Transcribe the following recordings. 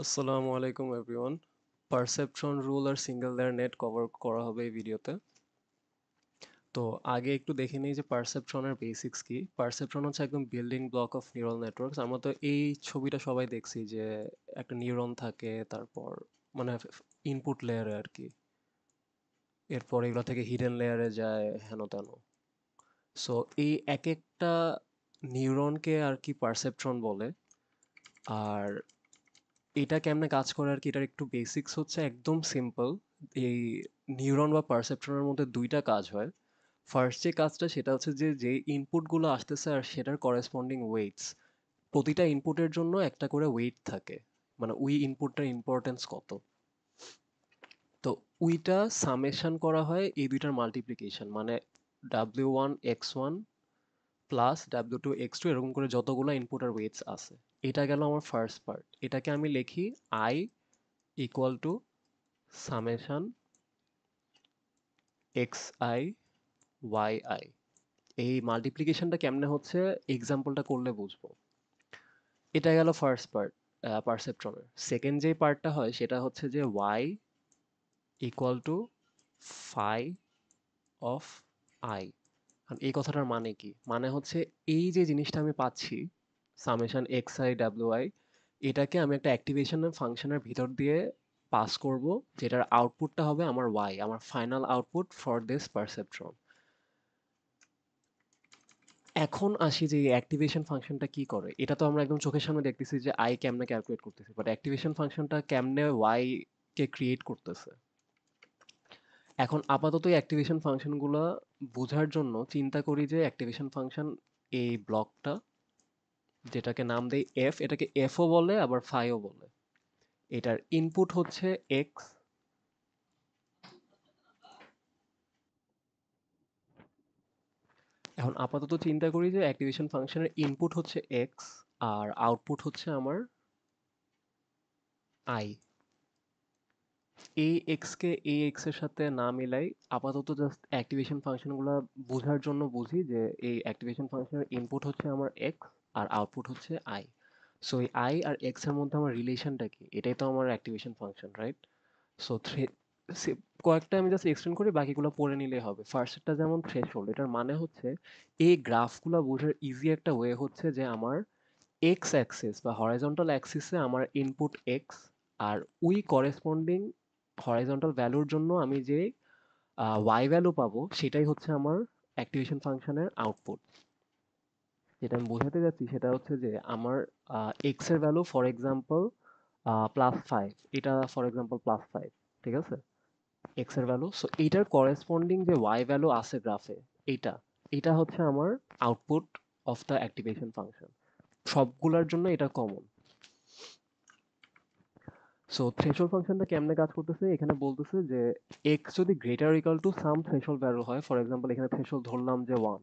আসসালামু আলাইকুম everyone. Perception rule আর single layer net cover করা হবে এই ভিডিওতে। তো আগে একটু দেখে নিই যে পারসেপশনের বেসিক্স কি। পারসেপশন হচ্ছে একদম building block of neural networks. আমরা তো এই ছবিটা সবাই দেখছি যে একটা নিউরন থাকে, তারপর মানে ইনপুট লেয়ারে আর কি, এরপর এগুলো থেকে হিডেন লেয়ারে যায় হেন তেন। সো এই এক একটা নিউরনকে আর কি পারসেপট্রন বলে। আর এটা কেমনে কাজ করে আর কি, এটার একটু বেসিক্স হচ্ছে একদম সিম্পল। এই নিউরন বা পারসেপট্রনের মধ্যে দুইটা কাজ হয়। ফার্স্ট যে কাজটা সেটা হচ্ছে যে যে ইনপুটগুলো আসতেছে আর সেটার করেসপন্ডিং ওয়েটস, প্রতিটা ইনপুটের জন্য একটা করে ওয়েট থাকে, মানে ওই ইনপুটটার ইম্পর্টেন্স কত। তো ওইটা সামেশন করা হয় এই দুইটার মাল্টিপ্লিকেশন, মানে W1 x1 plus W2 x2, এরকম করে যতগুলো ইনপুট আর ওয়েটস আছে। এটা গেল আমার ফার্স্ট পার্ট। এটাকে আমি লিখি I equal to summation X I Y I. এই মাল্টিপ্লিকেশনটা কেমনে হচ্ছে এক্সাম্পলটা করলে বুঝবো। এটা গেল ফার্স্ট পার্ট, পারসেপট্রনের। সেকেন্ড যে পার্টটা হয় সেটা হচ্ছে যে Y equal to phi of I. এই কথাটার মানে কি? মানে হচ্ছে এই যে জিনিসটা আমি পাচ্ছি summation X I W I, এটাকে আমি একটা অ্যাক্টিভেশন ফাংশনের ভিতর দিয়ে পাস করব, যেটার আউটপুটটা হবে আমার ওয়াই, আমার final output for this perceptron. এখন আসি যে অ্যাক্টিভেশন ফাংশনটা কি করে। এটা তো আমরা একদম চোখের সামনে দেখতেছি যে আই কেমনে ক্যালকুলেট করতেছি, বাট অ্যাক্টিভেশন ফাংশনটা কেমনে ওয়াই কে ক্রিয়েট করতেছে। এখন আপাতত এই অ্যাক্টিভেশন ফাংশনগুলো বোঝার জন্য চিন্তা করি যে অ্যাক্টিভেশন ফাংশন এই ব্লকটা, যেটাকে নাম দেই এফ, এটাকে এফও বলে আবার ফাইও বলে। এটার ইনপুট হচ্ছে এক্স। এখন আপাতত চিন্তা করি যে অ্যাক্টিভেশন ফাংশনের ইনপুট হচ্ছে এক্স আর আউটপুট হচ্ছে আমার আই। এই এক্স কে এই এক্স এর সাথে না মিলাই, আপাতত জাস্ট অ্যাক্টিভেশন ফাংশনগুলো বোঝার জন্য বুঝি যে এই অ্যাক্টিভেশন ফাংশনের ইনপুট হচ্ছে আমার এক্স আর আউটপুট হচ্ছে আই। সো এই আই আর এক্স এর মধ্যে আমার রিলেশনটা কি, এটাই তো আমার অ্যাক্টিভেশন ফাংশন, রাইট? সো কয়েকটা আমি জাস্ট এক্সটেন্ড করি, বাকিগুলো পড়ে নিলেই হবে। ফার্স্টটা যেমন থ্রেশহোল্ড, এটার মানে হচ্ছে এই গ্রাফগুলো বোঝার ইজি একটা ওয়ে হচ্ছে যে আমার এক্স অ্যাক্সিস বা হরাইজন্টাল অ্যাক্সিসে আমার ইনপুট এক্স, আর ওই করেসপন্ডিং হরাইজন্টাল ভ্যালুর জন্য আমি যে ওয়াই ভ্যালু পাবো সেটাই হচ্ছে আমার অ্যাক্টিভেশন ফাংশনের আউটপুট। যেটা আমি বোঝাতে যাচ্ছি সেটা হচ্ছে যে আমার এক্স এর ভ্যালু ফর এক্সাম্পল +5, এটা ফর এক্সাম্পল +5, ঠিক আছে? এক্স এর ভ্যালু, সো এইটার করেসপন্ডিং যে ওয়াই ভ্যালু আছে গ্রাফে, এইটা এটা হচ্ছে আমার output of the activation function. সবগুলোর জন্য এটা কমন। সো থ্রেশহোল্ড ফাংশনটা কেমনে কাজ করতেছে, এখানে বলতেছে যে এক্স যদি greater equal to some threshold value হয়, ফর এক্সাম্পল এখানে থ্রেশহোল্ড ধরলাম যে 1।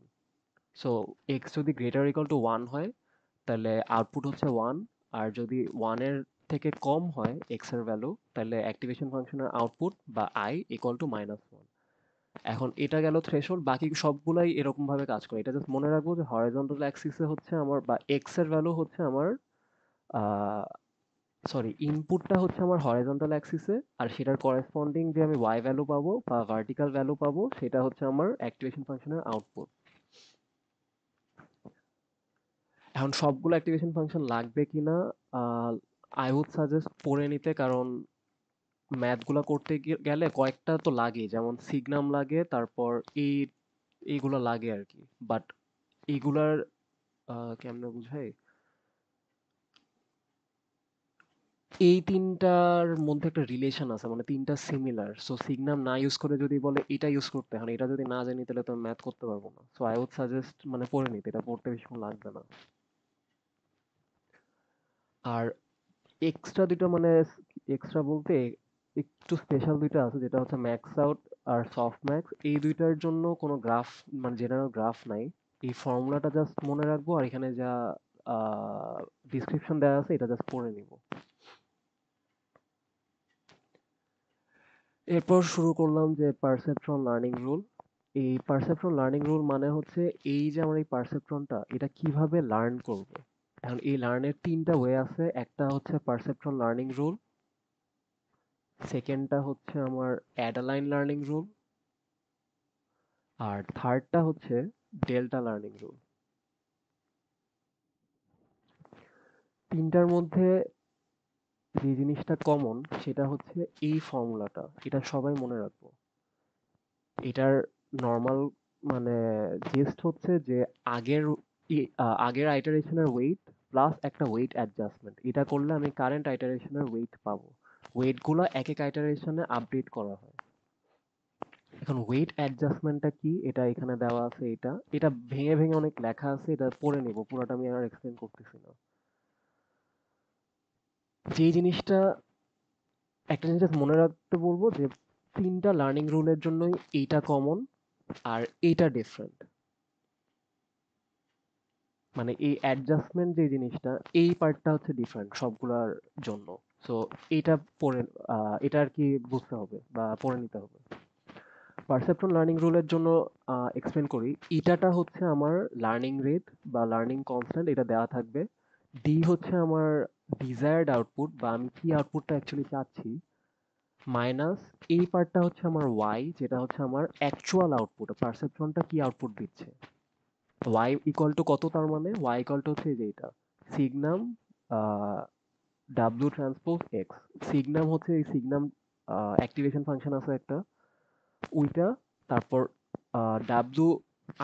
সো এক্স যদি গ্রেটার ইকুয়াল টু 1 হয় তাহলে আউটপুট হচ্ছে 1। আর যদি 1 এর থেকে কম হয় এক্স এর ভ্যালু, তাহলে অ্যাক্টিভেশন ফাংশনের আউটপুট বা আই ইকুয়াল টু -1। এখন এটা গেল থ্রেশহোল্ড, বাকি সবগুলাই এরকম ভাবে কাজ করে। এটা জাস্ট মনে রাখবো যে হরাইজন্টাল অ্যাক্সিসে হচ্ছে আমার বা এক্স এর ভ্যালু হচ্ছে আমার সরি, ইনপুটটা হচ্ছে আমার হরাইজন্টাল অ্যাক্সিসে, আর সেটার করেসপন্ডিং যে আমি ওয়াই ভ্যালু পাবো বা ভার্টিক্যাল ভ্যালু পাবো সেটা হচ্ছে আমার অ্যাক্টিভেশন ফাংশনের আউটপুট। এখন সবগুলো অ্যাক্টিভেশন ফাংশন লাগবে কিনা আই উড সাজেস্ট পড়ে নিতে, কারণ ম্যাথগুলো করতে গেলে কয়েকটা তো লাগে, যেমন সিগনাম লাগে, তারপর এই এইগুলো লাগে আর কি। বাট এইগুলার কেমনে বুঝাই, এই তিনটার মধ্যে একটা রিলেশন আছে, মানে তিনটা সিমিলার। সো সিগনাম না ইউজ করে যদি বলে এটা ইউজ করতে হয়, এটা যদি না জানি তাহলে তো ম্যাথ করতে পারবো না। সো আই উড সাজেস্ট মানে পড়ে নিতে, এটা পড়তে বেশিক্ষণ লাগবে না। আর এক্সট্রা দুটো মানে এক্সট্রা বলতে একটু স্পেশাল দুইটা আছে, যেটা হচ্ছে ম্যাক্স আউট আর সফট ম্যাক্স। এই দুইটার জন্য কোনো গ্রাফ মানে জেনারেল গ্রাফ নাই। এই ফর্মুলাটা জাস্ট মনে রাখবো, আর এখানে যা ডিসক্রিপশন দেওয়া আছে এটা জাস্ট পড়ে নিব। এরপর শুরু করলাম যে পারসেপট্রন লার্নিং রুল। এই পারসেপট্রন লার্নিং রুল মানে হচ্ছে এই যে আমার এই পারসেপট্রনটা এটা কিভাবে লার্ন করবে। এখন এই লার্নের তিনটা ওয়ে আছে, একটা হচ্ছে পারসেপট্রন লার্নিং রুল, সেকেন্ডটা হচ্ছে আমার অ্যাডালাইন লার্নিং রুল, আর থার্ডটা হচ্ছে ডেল্টা লার্নিং রুল। তিনটার মধ্যে যে জিনিসটা কমন সেটা হচ্ছে এই ফর্মুলাটা, এটা সবাই মনে রাখবো। এটার নর্মাল মানে জিস্ট হচ্ছে যে আগের আগের আইটারেশনের ওয়েট প্লাস একটা ওয়েট অ্যাডজাস্টমেন্ট, এটা করলে আমি কারেন্ট আইটারেশনের ওয়েট পাবো। ওয়েটগুলো এক এক আইটারেশনে আপডেট করা হয়। এখন ওয়েট অ্যাডজাস্টমেন্টটা কি, এটা এখানে দেওয়া আছে। এটা এটা ভেঙে ভেঙে অনেক লেখা আছে, এটা পড়ে নেব, পুরোটা আমি আর এক্সপ্লেন করতেছি না। যে জিনিসটা একটা জিনিস মনে রাখতে বলবো যে তিনটা লার্নিং রুলের জন্যই এইটা কমন আর এইটা ডিফারেন্ট। মানে এই অ্যাডজাস্টমেন্ট যে জিনিসটা, এই পার্টটা হচ্ছে ডিফারেন্ট সবগুলোর জন্য। সো এটা পড়ে এটা আর কি বুঝতে হবে বা পড়ে নিতে হবে। পারসেপট্রন লার্নিং রুলের জন্য এক্সপ্লেন করি। ইটাটা হচ্ছে আমার লার্নিং রেট বা লার্নিং কনস্ট্যান্ট, এটা দেওয়া থাকবে। ডি হচ্ছে আমার ডিজায়ার্ড আউটপুট বা আমি কি আউটপুটটা অ্যাকচুয়ালি চাচ্ছি, মাইনাস এই পার্টটা হচ্ছে আমার ওয়াই, যেটা হচ্ছে আমার অ্যাকচুয়াল আউটপুট, পারসেপট্রনটা কি আউটপুট দিচ্ছে। ওয়াই ইকুয়াল টু কত, তার মানে ওয়াই ইকুয়াল টু হচ্ছে এই যে এটা সিগনাম ডাব্লিউ ট্রান্সপোজ এক্স। সিগনাম হচ্ছে এই সিগনাম অ্যাক্টিভেশন ফাংশন আছে একটা, ওইটা। তারপর ডাব্লিউ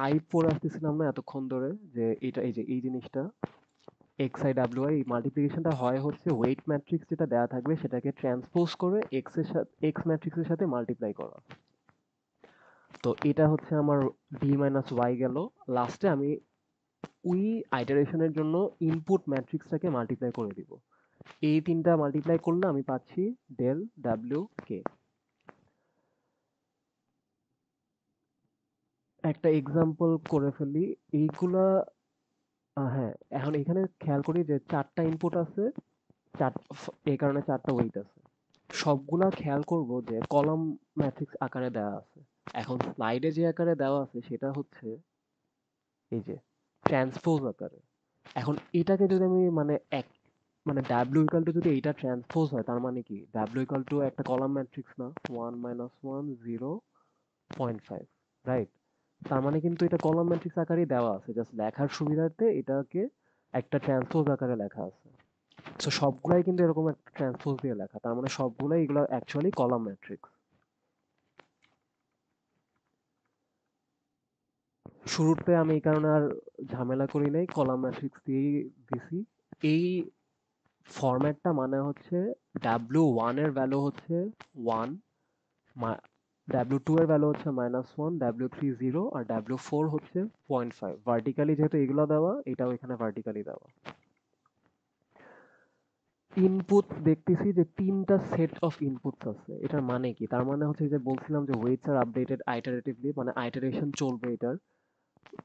আই পড়ে আসতেছিলাম না এতক্ষণ ধরে, যে এটা এই যে এই জিনিসটা এক্স আই ডাব্লিউ আই, মাল্টিপ্লিকেশনটা হয় হচ্ছে ওয়েট ম্যাট্রিক্স যেটা দেওয়া থাকবে সেটাকে ট্রান্সপোজ করে এক্স এর সাথে এক্স ম্যাট্রিক্সের সাথে মাল্টিপ্লাই করা। তো এটা হচ্ছে আমার ডি মাইনাস ওয়াই গেল। লাস্টে আমি ওই আইটারেশনের জন্য ইনপুট ম্যাট্রিক্সটাকে মাল্টিপ্লাই করে দিব। এই তিনটা মাল্টিপ্লাই করলে আমি পাচ্ছি ডেল ডাব্লিউ কে। একটা এক্সাম্পল করে ফেলি এইগুলা। হ্যাঁ, এখন এখানে খেয়াল করি যে চারটা ইনপুট আছে, চার, এই কারণে চারটা ওয়েট আছে। সবগুলা খেয়াল করব যে কলাম ম্যাট্রিক্স আকারে দেওয়া আছে। এখন স্লাইডে যে আকারে দেওয়া আছে সেটা হচ্ছে এই যে ট্রান্সপোজ আকারে। এখন এটাকে যদি আমি মানে এক মানে ডাব্লিউ ইকাল টু যদি এইটা ট্রান্সপোজ হয়, তার মানে কি ডাব্লিউ ইকাল টু একটা কলাম ম্যাট্রিক্স না, 1 - 1 0.5, রাইট? তার মানে কিন্তু এটা কলাম ম্যাট্রিক্স আকারেই দেওয়া আছে, জাস্ট লেখার সুবিধার্থে এটাকে একটা ট্রান্সপোজ আকারে লেখা আছে। সো সবগুলাই কিন্তু এরকম একটা ট্রান্সপোজ দিয়ে লেখা, তার মানে সবগুলাই এগুলো অ্যাকচুয়ালি কলাম ম্যাট্রিক্স। শুরুতে আমি এই কারণে আর ঝামেলা করি নাই, কলাম ম্যাট্রিক্স দিয়েই দিছি। এই ফরম্যাটটা মানে হচ্ছে W1 এর ভ্যালু হচ্ছে 1, W2 এর ভ্যালু হচ্ছে -1, W3 0 আর W4 হচ্ছে 0.5। ভার্টিক্যালি যেহেতু এগুলো দেওয়া, এটাও এখানে ভার্টিক্যালি দেওয়া। ইনপুট দেখতেছি যে তিনটা সেট অফ ইনপুটস আছে। এটার মানে কি, তার মানে হচ্ছে যে বলছিলাম যে ওয়েটস আর আপডেটেড আইটারেটিভলি, মানে আইটারেশন চলবে এটার।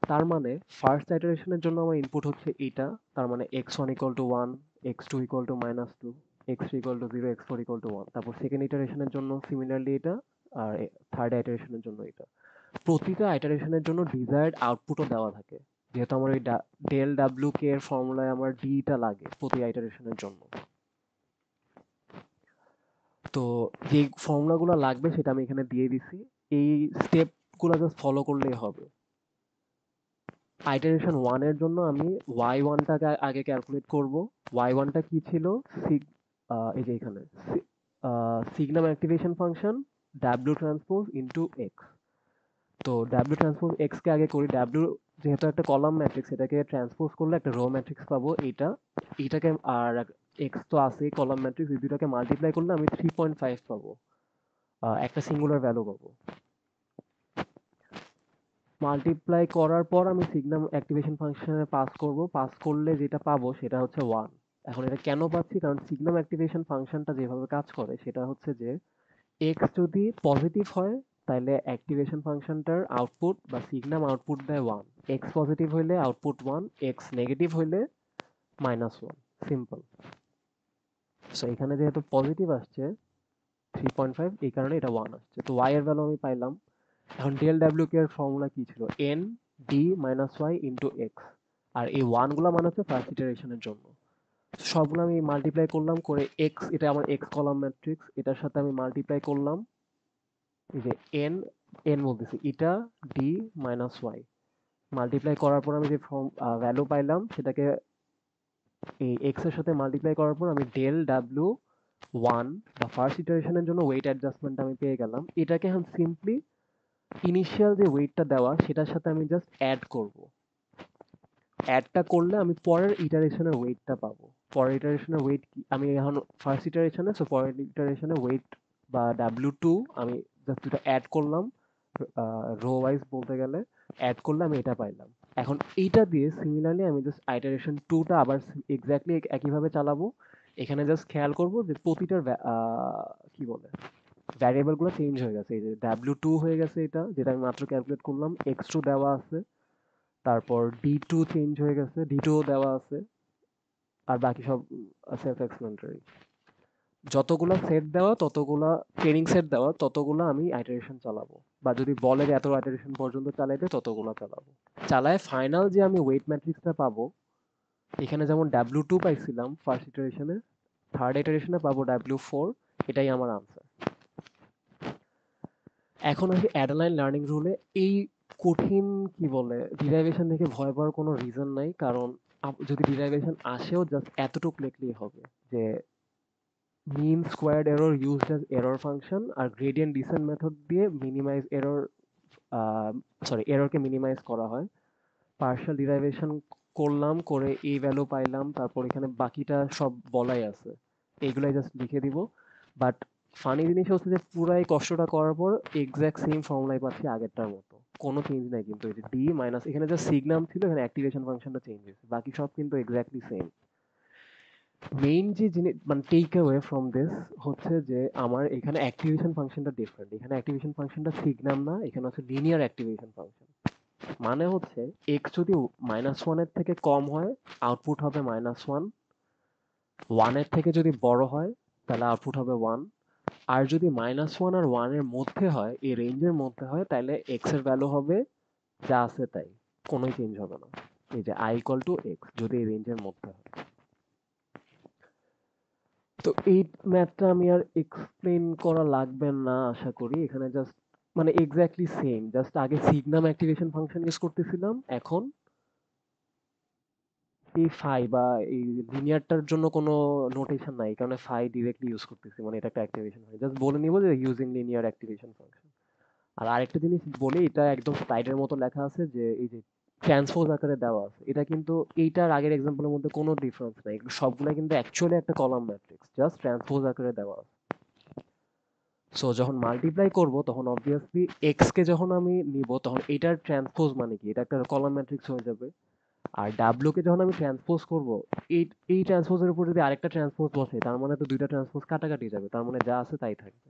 তার মানে ফার্স্ট আইটারেশনের জন্য আমার ইনপুট হচ্ছে এটা, তার মানে x1 = 1, x2 = -2, x3 = 0, x4 = 1। তারপর সেকেন্ড ইটারেশনের জন্য সিমিলারলি এটা, আর থার্ড আইটারেশনের জন্য এটা। প্রতিটা আইটারেশনের জন্য ডিজায়ার্ড আউটপুটও দেওয়া থাকে, যেহেতু আমার ওই ডেল ডাব্লিউ কে এর ফর্মুলায় আমার ডিটা লাগে প্রতি আইটারেশনের জন্য। তো যে ফর্মুলাগুলো লাগবে সেটা আমি এখানে দিয়ে দিছি। এই স্টেপগুলো জাস্ট ফলো করলেই হবে। আইটারেশন 1 এর জন্য আমি y1 টাকে আগে ক্যালকুলেট করব। y1 টা কি ছিল, এই যে এখানে sigmoid activation function w transpose into x। তো w ট্রান্সপোজ x কে আগে করি। w যেহেতু একটা কলাম ম্যাট্রিক্স, এটাকে ট্রান্সপোজ করলে একটা রো ম্যাট্রিক্স পাবো। এটাকে আর x তো আছে কলাম ম্যাট্রিক্স, এই দুটাকে মাল্টিপ্লাই করলে আমি 3.5 পাবো, একটা সিঙ্গুলার ভ্যালু পাবো। মাল্টিপ্লাই করার পর আমি সিগনাম অ্যাক্টিভেশন ফাংশনে পাস করব, পাস করলে যেটা পাবো সেটা হচ্ছে 1। এখন এটা কেন পাচ্ছি, কারণ সিগনাম অ্যাক্টিভেশন ফাংশনটা যেভাবে কাজ করে সেটা হচ্ছে যে এক্স যদি পজিটিভ হয় তাহলে অ্যাক্টিভেশন ফাংশনটার আউটপুট বা সিগনাম আউটপুট দেয় 1, এক্স পজিটিভ হইলে আউটপুট 1, এক্স নেগেটিভ হইলে -1। সিম্পল। সো এখানে যেহেতু পজিটিভ আসছে 3.5, এই কারণে এটা 1 আসছে। তো y এর ভ্যালু আমি পাইলাম। এখন ডেল ডাব্লিউ কে এর ফর্মুলা কি ছিল, n d minus Y into x. আর এই 1 গুলা মানে হচ্ছে ফার্স্ট ইটারেশনের জন্য। সবগুলো আমি মাল্টিপ্লাই করলাম করে এক্স, এটা আমার এক্স কলাম ম্যাট্রিক্স, এটার সাথে আমি মাল্টিপ্লাই করলাম এই যে এন, এন বলতেছি ইটা ডি মাইনাস ওয়াই, মাল্টিপ্লাই করার পর আমি যে ভ্যালু পাইলাম সেটাকে এই এক্স এর সাথে মাল্টিপ্লাই করার পর আমি ডেল ডাব্লিউ ওয়ান বা ফার্স্ট ইটারেশনের জন্য ওয়েট অ্যাডজাস্টমেন্ট আমি পেয়ে গেলাম। এটাকে আমি সিম্পলি ইনিশিয়াল যে ওয়েটটা দেওয়া সেটার সাথে আমি জাস্ট অ্যাড করব। অ্যাডটা করলে আমি পরের ইটারেশনের ওয়েটটা পাবো। পরের ইটারেশনের ওয়েট কি, আমি এখন ফার্স্ট ইটারেশনে, সো পরের ইটারেশনে ওয়েট বা ডাব্লিউ টু আমি জাস্ট এটা অ্যাড করলাম, রো ওয়াইজ বলতে গেলে অ্যাড করলে আমি এটা পাইলাম। এখন এইটা দিয়ে সিমিলারলি আমি জাস্ট আইটারেশন টুটা আবার এক্স্যাক্টলি একইভাবে চালাবো। এখানে জাস্ট খেয়াল করবো যে প্রতিটার কি বলে ভ্যারিয়েবল গুলো চেঞ্জ হয়ে গেছে। এই যে ডাব্লিউ টু হয়ে গেছে, এটা যেটা আমি মাত্র ক্যালকুলেট করলাম, এক্স টু দেওয়া আছে, তারপর ডি টু চেঞ্জ হয়ে গেছে, ডি টু দেওয়া আছে, আর বাকি সব সেলফ এক্সপ্লেনেটরি। যতগুলা সেট দেওয়া ততগুলা ট্রেনিং সেট দেওয়া ততগুলা আমি আইটারেশন চালাবো, বা যদি বলে যে এত আইটারেশন পর্যন্ত চালাইতে ততগুলা চালাবো। চালায় ফাইনাল যে আমি ওয়েট ম্যাট্রিক্সটা পাবো, এখানে যেমন ডাব্লিউ টু পাইছিলাম ফার্স্ট ইটারেশনে, থার্ড ইটারেশনে পাবো ডাব্লিউ ফোর, এটাই আমার আনসার। এখন আসি অ্যাডালাইন লার্নিং রুলে। এই কঠিন কি বলে ডিরাইভেশন দেখে ভয় পাওয়ার কোনো রিজন নাই, কারণ যদি ডিরাইভেশন আসেও জাস্ট এতটুকু লিখলেই হবে যে mean squared error used as error function আর gradient descent method দিয়ে minimize error, এররকে মিনিমাইজ করা হয়। পার্শাল ডিরাইভেশন করলাম, করে এই ভ্যালু পাইলাম, তারপর এখানে বাকিটা সব বলাই আছে, এইগুলাই জাস্ট লিখে দিব। বাট ফানি জিনিস হচ্ছে যে পুরাই কষ্টটা করার পর এক্সাক্ট সেম ফর্মুলাই পাচ্ছি আগেরটার মতো, কোনো চেঞ্জ নাই কিন্তু। এই যে ডি মাইনাস, এখানে যে সিগনাম ছিল এখানে অ্যাক্টিভেশন ফাংশনটা চেঞ্জ হয়েছে, বাকি সব কিন্তু এক্স্যাক্টলি সেম। মেইন যে জিনিস মানে টেক অ্যাওয়ে ফ্রম দিস হচ্ছে যে আমার এখানে অ্যাক্টিভেশন ফাংশনটা ডিফারেন্ট। এখানে অ্যাক্টিভেশন ফাংশনটা সিগনাম না, এখানে হচ্ছে লিনিয়ার অ্যাক্টিভেশন ফাংশন। মানে হচ্ছে এক্স যদি মাইনাস ওয়ানের থেকে কম হয় আউটপুট হবে মাইনাস ওয়ান, ওয়ানের থেকে যদি বড় হয় তাহলে আউটপুট হবে ওয়ান, আর যদি মাইনাস ওয়ান আর ওয়ানের মধ্যে হয়, এই রেঞ্জের মধ্যে হয়, তাহলে এক্স এর ভ্যালু হবে যা আছে তাই, কোনোই চেঞ্জ হবে না। এই যে আই ইকুয়াল টু এক্স যদি এই রেঞ্জের মধ্যে হয়। তো এই ম্যাথটা আমি আর এক্সপ্লেন করা লাগবে না আশা করি। এখানে জাস্ট মানে এক্স্যাক্টলি সেম, জাস্ট আগে সিগনাম অ্যাক্টিভেশন ফাংশন ইউজ করতেছিলাম, এখন এই ফাই বা এই লিনিয়ারটার জন্য কোনো নোটেশন নাই, কারণ ফাই ডিরেক্টলি ইউজ করতেছি, মানে এটা একটা অ্যাক্টিভেশন হয়, জাস্ট বলে নিব যে ইউজিং লিনিয়ার অ্যাক্টিভেশন ফাংশন। আর আরেকটা জিনিস বলি, এটা একদম স্লাইডের মতো লেখা আছে যে এই যে ট্রান্সপোজ আকারে দেওয়া আছে, এটা কিন্তু এইটার আগের এক্সাম্পলের মধ্যে কোনো ডিফারেন্স নাই, এগুলো সবগুলা কিন্তু অ্যাকচুয়ালি একটা কলাম ম্যাট্রিক্স, জাস্ট ট্রান্সপোজ আকারে দেওয়া আছে। সো যখন মাল্টিপ্লাই করব তখন অবভিয়াসলি এক্স কে যখন আমি নিব তখন এটার ট্রান্সপোজ মানে কি, এটা একটা কলাম ম্যাট্রিক্স হয়ে যাবে। আর ডাব্লিউ কে যখন আমি ট্রান্সপোজ করব, এই এই ট্রান্সপোজের উপর যদি আরেকটা ট্রান্সপোজ বসে তার মানে তো দুইটা ট্রান্সপোজ কাটাকাটি যাবে, তার মানে যা আছে তাই থাকবে।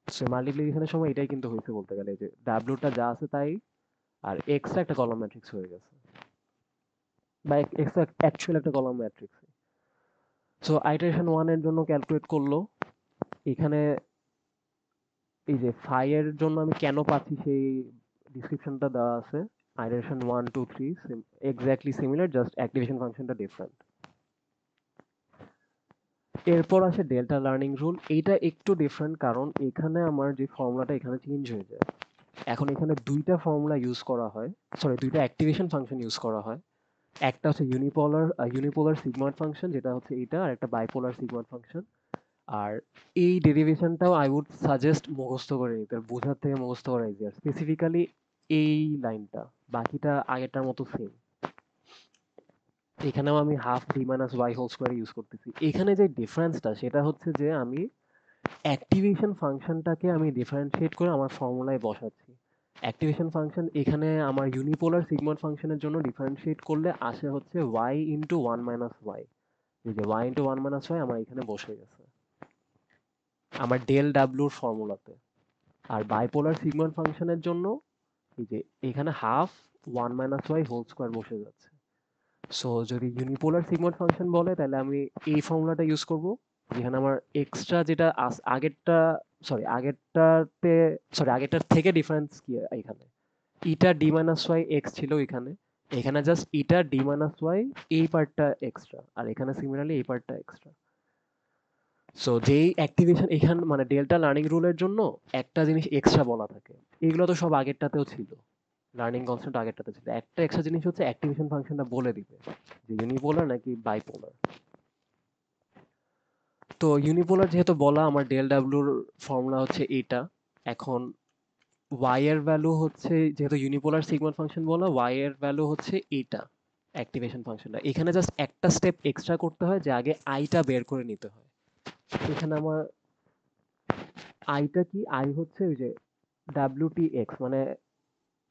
সো মাল্টিপ্লিকেশনের সময় এটাই কিন্তু হয়েছে বলতে গেলে, যে ডাব্লিউটা যা আছে তাই, আর এক্সটা একটা কলাম ম্যাট্রিক্স হয়ে গেছে, বা এক্স অ্যাকচুয়াল একটা column matrix. So iteration one এর জন্য ক্যালকুলেট করলো, এখানে এই যে ফাই এর জন্য আমি কেন পাচ্ছি সেই ডিসক্রিপশনটা দেওয়া আছে। Iteration one two three exactly similar, just activation ফাংশনটা ডিফারেন্ট। এরপর আসে ডেল্টা লার্নিং রুল। এইটা একটু ডিফারেন্ট কারণ এখানে আমার যে ফর্মুলাটা এখানে চেঞ্জ হয়ে যায়। এখন এখানে দুইটা ফর্মুলা ইউজ করা হয়, সরি দুইটা অ্যাক্টিভেশন ফাংশন ইউজ করা হয়। একটা হচ্ছে ইউনিপোলার সিগময়েড ফাংশন, যেটা হচ্ছে এটা, আর একটা বাইপোলার সিগময়েড ফাংশন। আর এই ডেরিভেশনটাও আই উড সাজেস্ট মুখস্থ করে নিতে, বোঝার থেকে মুখস্থ করা ইজিয়ার, স্পেসিফিক্যালি এই লাইনটা, বাকিটা আগেরটার মতো সেম। এখানেও আমি half D minus Y whole square use করতেছি। এখানে যে ডিফারেন্সটা সেটা হচ্ছে যে আমি অ্যাক্টিভেশন ফাংশনটাকে আমি ডিফারেন্সিয়েট করে আমার ফর্মুলায় বসাচ্ছি। অ্যাক্টিভেশন ফাংশন এখানে আমার ইউনিপোলার সিগময়েড ফাংশনের জন্য ডিফারেন্সিয়েট করলে আসে হচ্ছে Y into one minus Y. এই যে Y into one minus Y আমার এখানে বসে গেছে আমার ডেল ডাব্লিউর ফর্মুলাতে। আর বাইপোলার সিগময়েড ফাংশনের জন্য এই যে এখানে half one minus Y whole square বসে যাচ্ছে। সো যদি ইউনিপোলার সিগময়েড ফাংশন বলে তাহলে আমি এই ফর্মুলাটা ইউজ করব, যেখানে আমার এক্সট্রা যেটা আগেরটা, আগেরটার থেকে ডিফারেন্স কি এখানে, ইটা ডি মাইনাস ওয়াই এক্স ছিল এখানে, এখানে জাস্ট ইটা ডি মাইনাস ওয়াই এই পার্টটা এক্সট্রা, আর এখানে সিমিলারলি এই পার্টটা এক্সট্রা। সো যেই অ্যাক্টিভেশন এখান মানে ডেল্টা লার্নিং রুলের জন্য একটা জিনিস এক্সট্রা বলা থাকে, এগুলো তো সব আগেরটাতেও ছিল, লার্নিং কনস্ট্যান্ট আগেরটাতে ছিল। একটা এক্সট্রা জিনিস হচ্ছে অ্যাক্টিভেশন ফাংশনটা বলে দিবে যে ইউনিপোলার নাকি বাইপোলার। তো ইউনিপোলার যেহেতু বলা, আমার ডেল ডাব্লিউর ফর্মুলা হচ্ছে এটা। এখন ওয়াই এর ভ্যালু হচ্ছে, যেহেতু ইউনিপোলার সিগমা ফাংশন বলা, ওয়াই এর ভ্যালু হচ্ছে এটা অ্যাক্টিভেশন ফাংশনটা। এখানে জাস্ট একটা স্টেপ এক্সট্রা করতে হয় যে আগে আইটা বের করে নিতে হয়। এখানে আমার আইটা কি, আই হচ্ছে ওই যে ডাব্লিউটি এক্স মানে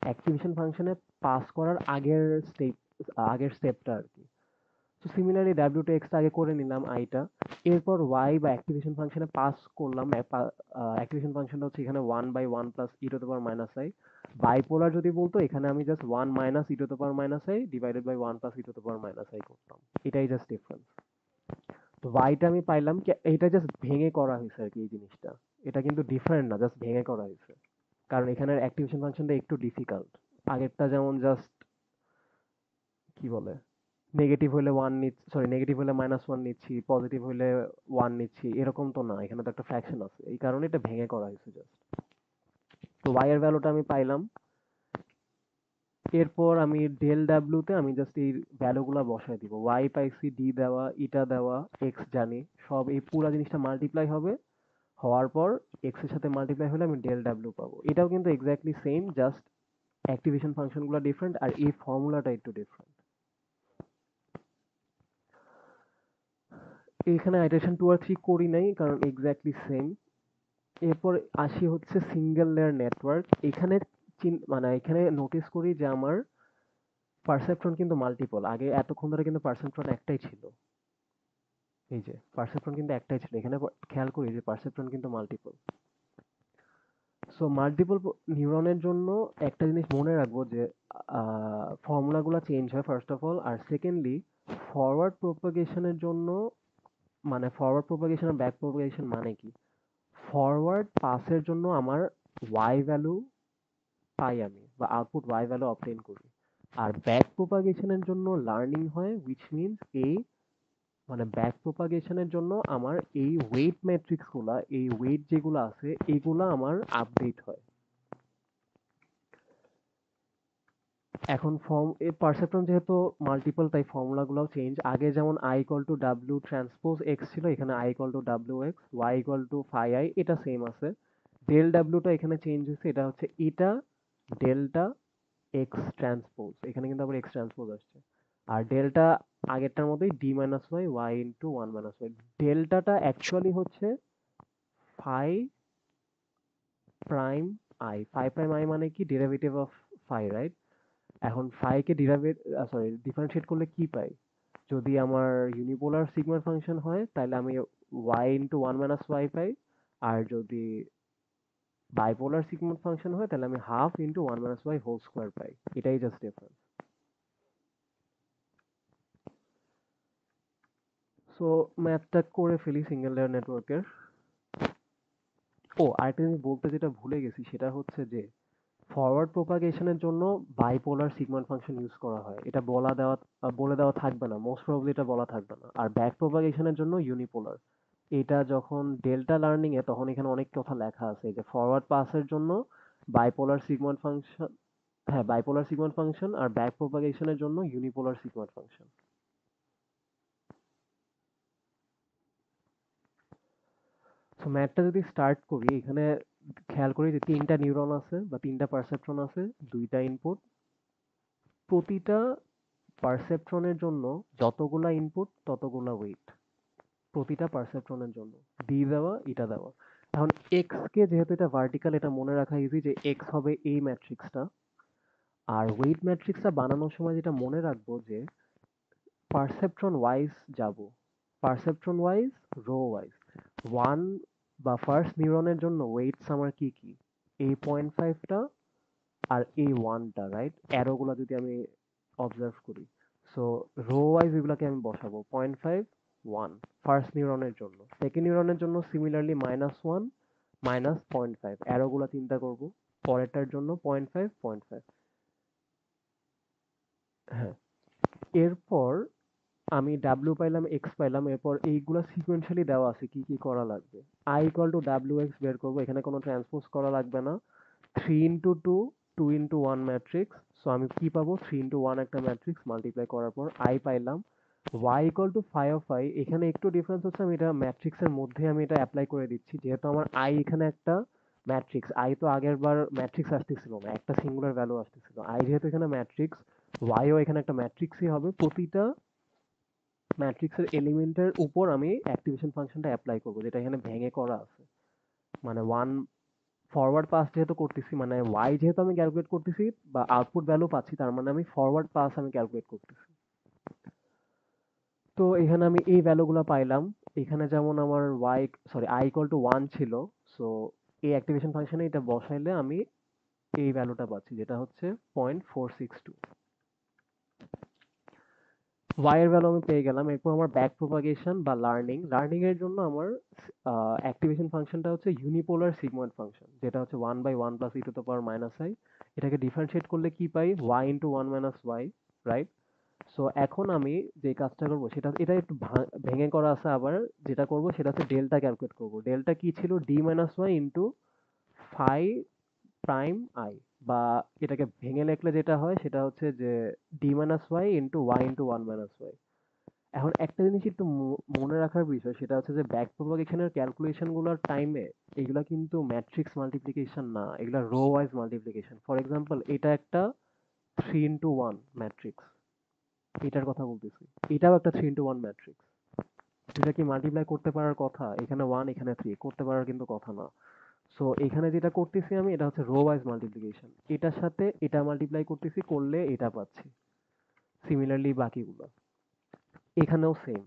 অ্যাক্টিভেশন ফাংশনে পাস করার আগের স্টেপটা আর কি। তো সিমিলারলি ডাব্লিউটি এক্সটা আগে করে নিলাম আইটা, এরপর ওয়াই বা অ্যাক্টিভেশন ফাংশনে পাস করলাম। অ্যাক্টিভেশন ফাংশনটা হচ্ছে এখানে 1/1 plus E to the power minus I. Bipolar যদি বলতো এখানে আমি just 1 minus E to the power minus I divided by 1 plus E to the power minus I করতাম। এটাই জাস্ট ডিফারেন্স। তো ওয়াইটা আমি পাইলাম কি, এইটা জাস্ট ভেঙে করা হয়েছে আর কি এই জিনিসটা। এটা কিন্তু ডিফারেন্ট না, জাস্ট ভেঙে করা হয়েছে, কারণ এখানের অ্যাক্টিভেশন ফাংশনটা একটু ডিফিকাল্ট। আগেরটা যেমন জাস্ট কি বলে, নেগেটিভ হলে ওয়ান নিচ্ছি, সরি নেগেটিভ হলে -1 নিচ্ছি, পজিটিভ হলে ওয়ান নিচ্ছি, এরকম তো না, এখানে তো একটা ফ্র্যাকশন আছে, এই কারণে এটা ভেঙে করা হয়েছে জাস্ট। তো ওয়াই এর ভ্যালুটা আমি পাইলাম। এরপর আমি ডেল ডাব্লিউতে আমি জাস্ট এই ভ্যালুগুলা বসায় দিব। ওয়াই পাইছি, ডি দেওয়া, ইটা দেওয়া, এক্স জানি, সব এই পুরো জিনিসটা মাল্টিপ্লাই হবে, হওয়ার পর এক্স এর সাথে মাল্টিপ্লাই হলে আমি ডেল ডাব্লিউ পাবো। এটাও কিন্তু এক্স্যাক্টলি সেম, জাস্ট অ্যাক্টিভেশন ফাংশনগুলো ডিফারেন্ট আর এই ফর্মুলাটা একটু ডিফারেন্ট। এখানে আইটেরেশন 2 আর 3 করি নাই কারণ এক্স্যাক্টলি সেম। এরপর আসি হচ্ছে সিঙ্গেল লেয়ার নেটওয়ার্ক। এখানে মানে এখানে নোটিস করি যে আমার পারসেপট্রন কিন্তু মাল্টিপল। আগে এতক্ষণ ধরে কিন্তু পারসেপট্রন একটাই ছিল, এই যে পারসেপট্রন কিন্তু একটাই ছিল, এখানে খেয়াল করি যে পারসেপট্রন কিন্তু মাল্টিপল। সো মাল্টিপল নিউরনের জন্য একটা জিনিস মনে রাখবো যে ফর্মুলাগুলো চেঞ্জ হয় ফার্স্ট অফ অল, আর সেকেন্ডলি ফরওয়ার্ড প্রোপাগেশনের জন্য, মানে ফরওয়ার্ড প্রোপাগেশন আর ব্যাক প্রোপাগেশন মানে কি, ফরওয়ার্ড পাসের জন্য আমার ওয়াই ভ্যালু পাই আমি, বা আউটপুট ওয়াই ভ্যালু অবটেইন করি। আর ব্যাক প্রোপাগেশনের জন্য লার্নিং হয়, হুইচ মিনস এই মানে ব্যাক প্রোপাগেশনের জন্য আমার এই ওয়েট ম্যাট্রিক্স গুলা, এই ওয়েট যেগুলো আছে এগুলা আমার আপডেট হয়। এখন ফর্ম এ পারসেপট্রন যেহেতু মাল্টিপল, তাই ফর্মুলা গুলাও চেঞ্জ। আগে যেমন I equal to W transpose X ছিল, এখানে I equal to W X, Y equal to phi I, এটা সেম আছে। ডেল ডাব্লিউটা এখানে চেঞ্জ হয়েছে, এটা হচ্ছে এটা ডেল্টা এক্স ট্রান্সপোজ, এখানে কিন্তু আবার এক্স ট্রান্সপোজ আসছে। আর ডেল্টা আগেরটার মতোই d minus Y Y into one minus y. ডেল্টাটা অ্যাকচুয়ালি হচ্ছে phi prime i. Phi prime i মানে কি, ডেরিভেটিভ অফ ফাই, রাইট? এখন ফাই কে ডিফারেন্সিয়েট করলে কি পাই, যদি আমার ইউনিপোলার সিগমার ফাংশন হয় তাহলে আমি y into one minus y পাই, আর যদি বাইপোলার সিগমার ফাংশন হয় তাহলে আমি half into one minus Y whole square পাই। এটাই জাস্ট ডিফারেন্স। সো ম্যাথটা করে ফেলি সিঙ্গেল লেয়ার নেটওয়ার্কের। ও আরেকটা জিনিস বলতে যেটা ভুলে গেছি, সেটা হচ্ছে যে ফরওয়ার্ড প্রোপাগেশনের জন্য বাইপোলার সিগমন্ড ফাংশন ইউজ করা হয়, এটা বলে দেওয়া থাকবে না, মোস্ট প্রবাবলি এটা বলা থাকবে না। আর ব্যাক প্রোপাগেশনের জন্য ইউনিপোলার। এটা যখন ডেল্টা লার্নিং এ, তখন এখানে অনেক কথা লেখা আছে যে ফরওয়ার্ড পাসের জন্য বাইপোলার সিগমন্ড ফাংশন, হ্যাঁ বাইপোলার সিগমন্ড ফাংশন, আর ব্যাক প্রোপাগেশনের জন্য ইউনিপোলার সিগমন্ড ফাংশন। সো ম্যাথটা যদি স্টার্ট করি, এখানে খেয়াল করি যে তিনটা নিউরন আছে বা তিনটা পারসেপট্রন আছে, দুইটা ইনপুট। প্রতিটা পারসেপট্রনের জন্য যতগুলা ইনপুট ততগুলা ওয়েট, প্রতিটা পারসেপট্রনের জন্য ডি দেওয়া, ইটা দেওয়া। এখন এক্স কে যেহেতু এটা ভার্টিক্যাল, এটা মনে রাখা ইজি যে এক্স হবে এই ম্যাট্রিক্সটা। আর ওয়েট ম্যাট্রিক্সটা বানানোর সময় যেটা মনে রাখবো যে পারসেপট্রন ওয়াইজ যাব, perceptron wise, rho wise. One বা ফার্স্ট নিউরনের জন্য ওয়েটস আমার কি কি, এই 0.5টা আর এই ওয়ানটা, রাইট? অ্যারোগুলা যদি আমি অবজার্ভ করি, সো রো ওয়াইজ এগুলাকে আমি বসাবো 0.5 1 ফার্স্ট নিউরনের জন্য। সেকেন্ড নিউরনের জন্য সিমিলারলি -1 -0.5, অ্যারোগুলা চিন্তা করব, পরেরটার জন্য 0.5 0.5। হ্যাঁ, এরপর আমি ডাব্লিউ পাইলাম, এক্স পাইলাম, এরপর এইগুলা সিকোয়েন্সিয়ালি দেওয়া আছে কি কি করা লাগবে। I equal to W x বের করবো, এখানে কোনো ট্রান্সপোজ করা লাগবে না। 3 ইন্টু 2, 2 ইন্টু 1 ম্যাট্রিক্স। সো আমি কি পাবো, 3 ইন্টু 1 একটা ম্যাট্রিক্স মাল্টিপ্লাই করার পর আই পাইলাম। Y equal to phi of I, এখানে একটু ডিফারেন্স হচ্ছে, আমি এটা ম্যাট্রিক্সের মধ্যে আমি এটা অ্যাপ্লাই করে দিচ্ছি, যেহেতু আমার আই এখানে একটা ম্যাট্রিক্স। আই তো আগের বার ম্যাট্রিক্স আসতেছিল না, একটা সিঙ্গুলার ভ্যালু আসতেছিল। আই যেহেতু এখানে ম্যাট্রিক্স, ওয়াইও এখানে একটা ম্যাট্রিক্সই হবে। প্রতিটা ম্যাট্রিক্সের এলিমেন্টের উপর আমি অ্যাক্টিভেশন ফাংশনটা অ্যাপ্লাই করবো, যেটা এখানে ভেঙে করা আছে। মানে ওয়ান ফরওয়ার্ড পাস যেহেতু করতেছি, মানে ওয়াই যেহেতু আমি ক্যালকুলেট করতেছি বা আউটপুট ভ্যালু পাচ্ছি, তার মানে আমি ফরওয়ার্ড পাস আমি ক্যালকুলেট করতেছি। তো এখানে আমি এই ভ্যালুগুলো পাইলাম। এখানে যেমন আমার আই ইকুয়াল টু 1 ছিল। সো এই অ্যাক্টিভেশন ফাংশনে এটা বসাইলে আমি এই ভ্যালুটা পাচ্ছি, যেটা হচ্ছে 0.462। ওয়াই এর ভ্যালু আমি পেয়ে গেলাম। এরপর আমার ব্যাক প্রপাগেশন বা লার্নিং এর জন্য আমার অ্যাক্টিভেশন ফাংশনটা হচ্ছে ইউনিপোলার সিগময়েড ফাংশন, যেটা হচ্ছে 1/1 plus E to the power minus i. এটাকে ডিফারেন্সিয়েট করলে কি পাই, y into 1 minus y, right? So এখন আমি যে কাজটা করবো, এটা একটু ভেঙে করা আছে আবার। যেটা করব সেটা হচ্ছে ডেল্টা ক্যালকুলেট করব। ডেল্টা কি ছিল, D minus Y into phi prime I, বা এটাকে ভেঙে লিখলে যেটা হয় সেটা হচ্ছে যে D minus Y into 1 minus Y. এখন একটা জিনিস একটু মনে রাখার বিষয়, সেটা হচ্ছে যে ব্যাক প্রপাগেশনের ক্যালকুলেশন গুলোর টাইমে এগুলা কিন্তু ম্যাট্রিক্স মাল্টিপ্লিকেশন না, এগুলা rho wise multiplication. For example, এটা একটা 3 ইন্টু 1 ম্যাট্রিক্স, এটার কথা বলতেছি। এটাও একটা 3 ইন্টু 1 ম্যাট্রিক্স। এটা কি মাল্টিপ্লাই করতে পারার কথা? এখানে 1, এখানে 3 করতে পারার কিন্তু কথা না। সো এখানে যেটা করতেছি আমি, এটা হচ্ছে রো ওয়াইজ মাল্টিপ্লিকেশন। এটার সাথে এটা মাল্টিপ্লাই করতেছি, করলে এটা পাচ্ছি। সিমিলারলি বাকিগুলো এখানেও সেম।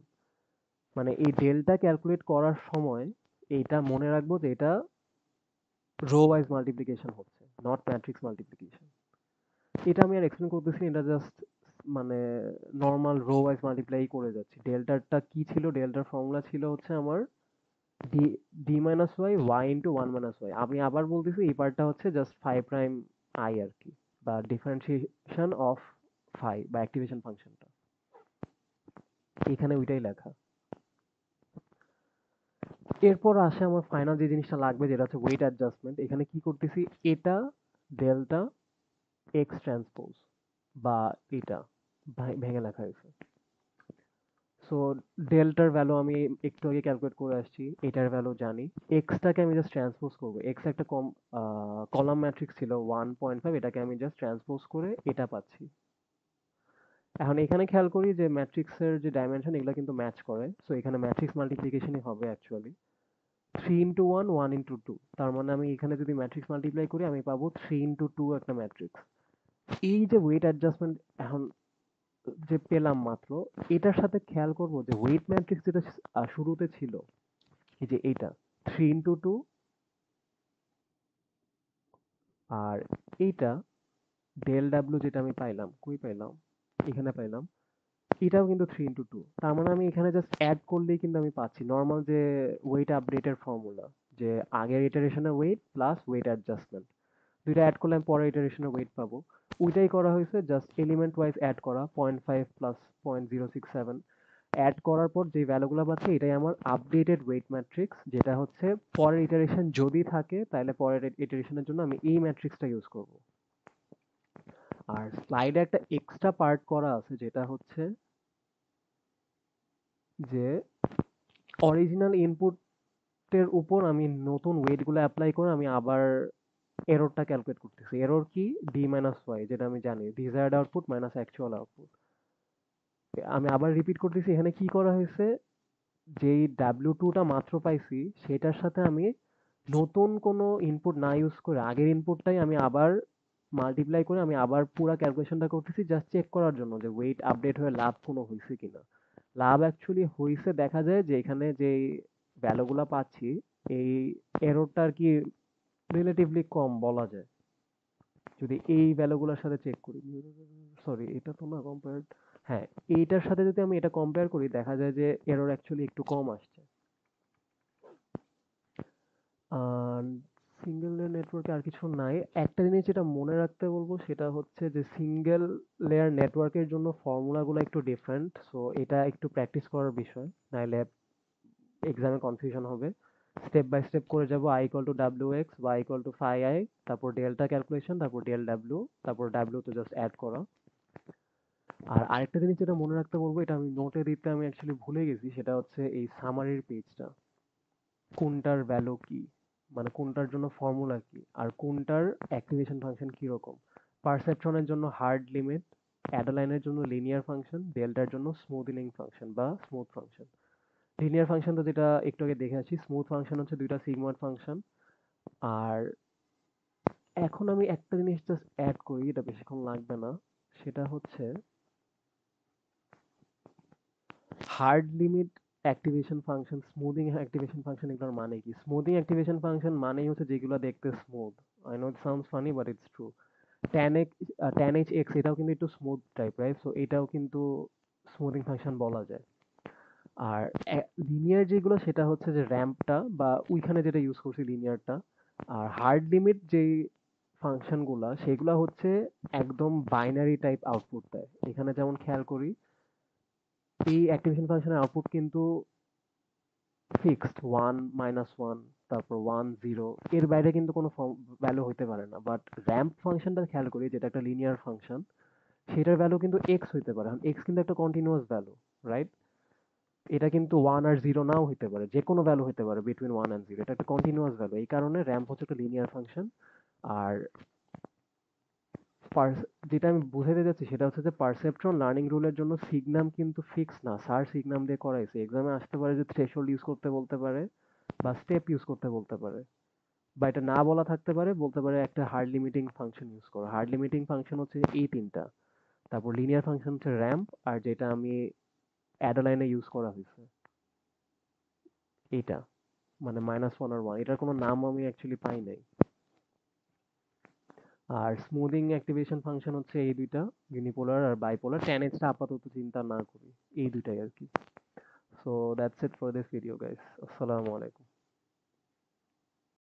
মানে এই ডেল্টা ক্যালকুলেট করার সময় এইটা মনে রাখবো যে এটা রো ওয়াইজ মাল্টিপ্লিকেশন হচ্ছে, নট ম্যাট্রিক্স মাল্টিপ্লিকেশন। এটা আমি আর এক্সপ্লেন করতেছি না, এটা জাস্ট মানে নর্মাল রো ওয়াইজ মাল্টিপ্লাই করে যাচ্ছি। ডেল্টাটা কি ছিল, ডেল্টার ফর্মুলা ছিল হচ্ছে আমার D D minus Y Y into 1 minus Y. আমি আবার বলতেছি, এই পার্টটা হচ্ছে জাস্ট ফাই প্রাইম আই আর কি, বা ডিফারেন্সিয়েশন অফ ফাই বা অ্যাক্টিভেশন ফাংশনটা, এখানে ওইটাই লেখা। এরপর আসে আমার ফাইনাল যে জিনিসটা লাগবে, যেটা হচ্ছে ওয়েট অ্যাডজাস্টমেন্ট। এখানে কি করতেছি, এটা ডেল্টা এক্স ট্রান্সপোজ, বা এটা ভেঙে লেখা হয়েছে। সো ডেল্টার ভ্যালু আমি একটু আগে ক্যালকুলেট করে আসছি, এটার ভ্যালু জানি। এক্সটাকে আমি জাস্ট ট্রান্সপোজ করবো। এক্স একটা কলাম ম্যাট্রিক্স ছিল 1.5, এটাকে আমি জাস্ট ট্রান্সপোজ করে এটা পাচ্ছি। এখন এখানে খেয়াল করি যে ম্যাট্রিক্সের যে ডাইমেনশন, এগুলো কিন্তু ম্যাচ করে। সো এখানে ম্যাট্রিক্স মাল্টিপ্লিকেশনই হবে অ্যাকচুয়ালি। 3 ইন্টু 1, 1 ইন্টু 2, তার মানে আমি এখানে যদি ম্যাট্রিক্স মাল্টিপ্লাই করি, আমি পাবো 3 ইন্টু 2 একটা ম্যাট্রিক্স। এই যে ওয়েট অ্যাডজাস্টমেন্ট এখন যে পেলাম মাত্র, এটার সাথে খেয়াল করব যে ওয়েট ম্যাট্রিক্স যেটা শুরুতে ছিল, এই যে এইটা 3 ইন্টু 2, আর এইটা ডেল ডাব্লিউ যেটা আমি পাইলাম, কই পাইলাম, এখানে পাইলাম, এটাও কিন্তু 3 ইন্টু 2। তার মানে আমি এখানে জাস্ট অ্যাড করলেই কিন্তু আমি পাচ্ছি নর্মাল যে ওয়েট আপডেটের ফর্মুলা, যে আগের ইটারেশনের ওয়েট প্লাস ওয়েট অ্যাডজাস্টমেন্ট, দুইটা অ্যাড করলে আমি পরের ইটারেশনের ওয়েট পাবো। ওইটাই করা হয়েছে, জাস্ট এলিমেন্ট ওয়াইজ অ্যাড করা, 0.5 প্লাস 0.067 অ্যাড করার পর যে ভ্যালুগুলো পাচ্ছি, এটাই আমার আপডেটেড ওয়েট ম্যাট্রিক্স, যেটা হচ্ছে পরের ইটারেশন যদি থাকে, তাহলে পরের ইটারেশনের জন্য আমি এই ম্যাট্রিক্সটা ইউজ করব। আর স্লাইডে একটা এক্সট্রা পার্ট করা আছে, যেটা হচ্ছে যে অরিজিনাল ইনপুটের উপর আমি নতুন ওয়েটগুলো অ্যাপ্লাই করে আমি আবার এররটা ক্যালকুলেট করতেছি। এরর কি, ডি মাইনাস ওয়াই, যেটা আমি জানি desired output minus actual output. আমি আবার রিপিট করতেছি, এখানে কি করা হয়েছে, যেই ডাব্লিউ 2টা মাত্র পাইছি, সেটার সাথে আমি নতুন কোনো ইনপুট না ইউজ করে আগের ইনপুটটাই আমি আবার মাল্টিপ্লাই করে আমি আবার পুরো ক্যালকুলেশনটা করতেছি, জাস্ট চেক করার জন্য যে ওয়েট আপডেট হয়ে লাভ কোনো হয়েছে কিনা। লাভ অ্যাকচুয়ালি হয়েছে, দেখা যায় যে এখানে যে ভ্যালুগুলা পাচ্ছি, এই এররটা আর কি রিলেটিভলি কম বলা যায়, যদি এই ভ্যালুগুলোর সাথে চেক করি। সরি, এটা তো না কম্পেয়ার, হ্যাঁ, এইটার সাথে যদি আমি এটা কম্পেয়ার করি, দেখা যায় যে এরর অ্যাকচুয়ালি একটু কম আসছে। সিঙ্গেল লেয়ার নেটওয়ার্কে আর কিছু নাই। একটা জিনিস যেটা মনে রাখতে বলবো সেটা হচ্ছে যে সিঙ্গেল লেয়ার নেটওয়ার্কের জন্য ফর্মুলাগুলো একটু ডিফারেন্ট। সো এটা একটু প্র্যাকটিস করার বিষয়, নাইলে এক্সামে কনফিউশন হবে। স্টেপ বাই স্টেপ করে যাব। I equal to W X, Y equal to phi I, তারপর ডেল্টা ক্যালকুলেশন, তারপর ডেল ডাব্লিউ, তারপর ডাব্লিউ তো জাস্ট অ্যাড করা। আর আরেকটা জিনিস যেটা মনে রাখতে বলবো, এটা আমি নোটে দিতে আমি অ্যাকচুয়ালি ভুলে গেছি, সেটা হচ্ছে এই সামারির পেজটা। কোনটার ভ্যালু কি, মানে কোনটার জন্য ফর্মুলা কি, আর কোনটার অ্যাক্টিভেশন ফাংশন কিরকম। পারসেপট্রনের জন্য হার্ড লিমিট, অ্যাডালাইনের জন্য লিনিয়ার ফাংশন, ডেল্টার জন্য স্মুথনিং ফাংশন বা স্মুথ ফাংশন। লিনিয়ার ফাংশন তো যেটা একটু আগে দেখে আসি, স্মুথ ফাংশন হচ্ছে দুইটা সিগময়েড ফাংশন। আর এখন আমি একটা জিনিস জাস্ট অ্যাড করি, এটা বেশিক্ষণ লাগবে না। সেটা হচ্ছে hard limit activation function, smoothing activation function, এগুলোর মানে কি? স্মুদিং অ্যাক্টিভেশন ফাংশন মানেই হচ্ছে যেগুলো দেখতে smooth. I know it sounds funny but it's true. Tan x, tan H x এটাও কিন্তু একটু স্মুথ টাইপ, রাইট? সো এটাও কিন্তু স্মুদিং ফাংশন বলা যায়। আর লিনিয়ার যেগুলো সেটা হচ্ছে যে র্যাম্পটা বা ওইখানে যেটা ইউজ করছি লিনিয়ারটা। আর হার্ড লিমিট যেই ফাংশন গুলা সেগুলা হচ্ছে একদম বাইনারি টাইপ আউটপুট দেয়। এখানে যেমন খেয়াল করি, এই অ্যাক্টিভেশন ফাংশনের আউটপুট কিন্তু ফিক্সড, ওয়ান, মাইনাস ওয়ান, তারপর ওয়ান, জিরো, এর বাইরে কিন্তু কোনো ভ্যালু হইতে পারে না। বাট র্যাম্প ফাংশনটা খেয়াল করি, যেটা একটা লিনিয়ার ফাংশন, সেটার ভ্যালু কিন্তু এক্স হইতে পারে। এখন এক্স কিন্তু একটা কন্টিনিউয়াস ভ্যালু, রাইট? এটা কিন্তু ওয়ান আর জিরো নাও হইতে পারে, যে কোনো ভ্যালু হইতে পারে বিটুইন ওয়ান অ্যান্ড জিরো। এটা একটা কন্টিনিউয়াস ভ্যালু, এই কারণে র্যাম্প হচ্ছে একটা লিনিয়ার ফাংশন। আর যেটা আমি বুঝাতে যাচ্ছি সেটা হচ্ছে যে পারসেপট্রন লার্নিং রুলের জন্য সিগনাম কিন্তু ফিক্স না, স্যার সিগনাম দিয়ে করাইছে। এক্সামে আসতে পারে যে থ্রেশহোল্ড ইউজ করতে বলতে পারে বা স্টেপ ইউজ করতে বলতে পারে, বা এটা না বলা থাকতে পারে, বলতে পারে একটা হার্ড লিমিটিং ফাংশন ইউজ করো। হার্ড লিমিটিং ফাংশন হচ্ছে এই তিনটা, তারপর লিনিয়ার ফাংশন হচ্ছে র্যাম্প, আর যেটা আমি অ্যাডালাইনে ইউজ করা হয়েছে এইটা, মানে মাইনাস ওয়ান আর ওয়ান, এটার কোনো নাম আমি অ্যাকচুয়ালি পাই নাই। আর স্মুদিং অ্যাক্টিভেশন ফাংশন হচ্ছে এই দুইটা, ইউনিপোলার আর বাইপোলার। টেন এক্সটা আপাতত চিন্তা না করি, এই দুইটাই আর কি। So that's it for this video guys. আসসালামু আলাইকুম।